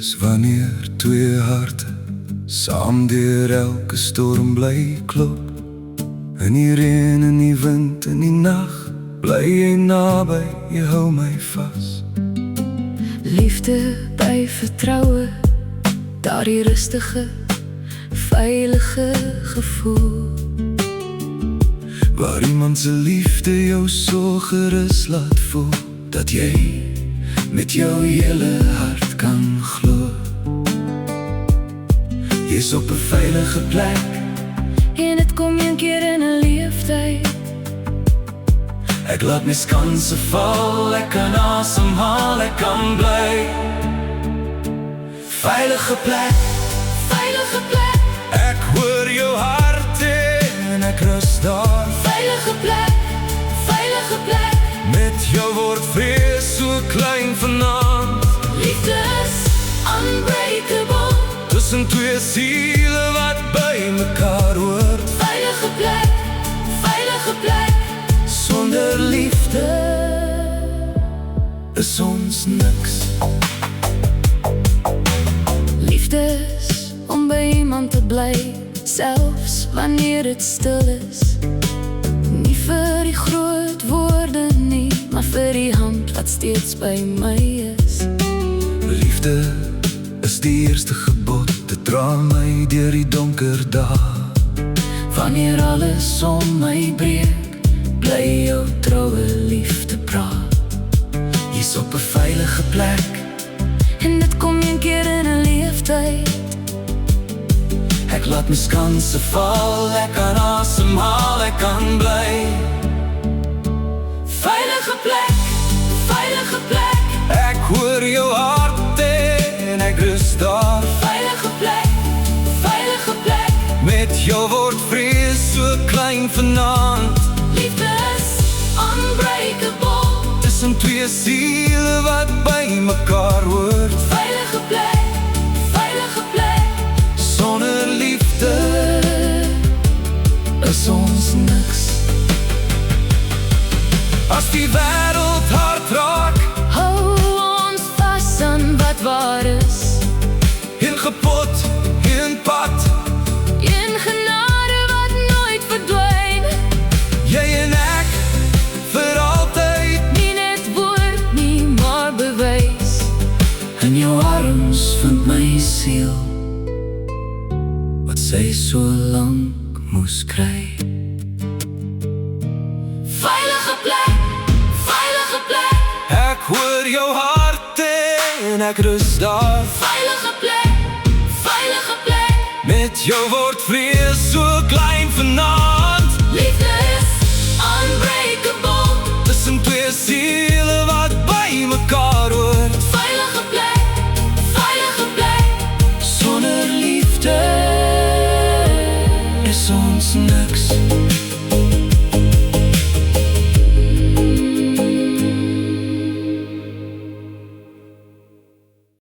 is wanneer twee harte saam deur elke storm bly klop. In die reën, in die wind, in die nag, bly jy naby, jy hou my vas. Liefde by vertroue, daardie rustige, veilige gevoel. Waar iemand se liefde jou so gerus laat voel, dat jy met jou hele hart kan glo. Jy's op 'n veilige plek, En dit kom een keer in 'n leeftyd. ek laat my skanse val, ek kan asemhaal, ek kan bly. Veilige plek, Veilige plek, ek hoor jou hart en ek rus daar. veilige plek, veilige plek. Met jou word vrees so klein vanaand. Liefde is unbreakable. Tussen twee siele wat by mekaar hoort. Veilige plek, veilige plek. Sonder liefde is ons niks. Liefde is om by iemand te bly, selfs wanneer dit stil is. Nie vir die groot woorde nie, maar vir die hand wat steeds by my is. Liefde is die eerste gebod, dit dra my deur die donker dae. Wanneer alles om my breek, bly jou troue liefde praat. Jy's op 'n veilige plek, En dit kom een keer in 'n leeftyd. ek laat my skanse val, ek kan asemhaal, ek kan bly. Veilige plek, veilige plek. Ek hoor jou hart en ek rus daar. Veilige plek, veilige plek. Met jou word vrees so klein vanaand. Liefde is unbreakable. Tussen twee siele wat by mekaar hoort. Veilige plek, veilige plek. Sonder liefde is ons niks. As die wêreld hard raak, Hou ons vas aan wat waar is. in gepot, in pad, In genade wat nooit verdwyn. jy en ek vir altyd. Nie net woord nie, maar bewys. In jou arms vind my siel wat sy so lank moes kry. Veilige plek, veilige plek. Ek hoor jou hart en ek rus daar. Veilige plek, veilige plek. Met jou word vrees so klein vanaand. Liefde is unbreakable. Tussen twee siele wat by mekaar hoort. Veilige plek, veilige plek. Sonder liefde is ons niks.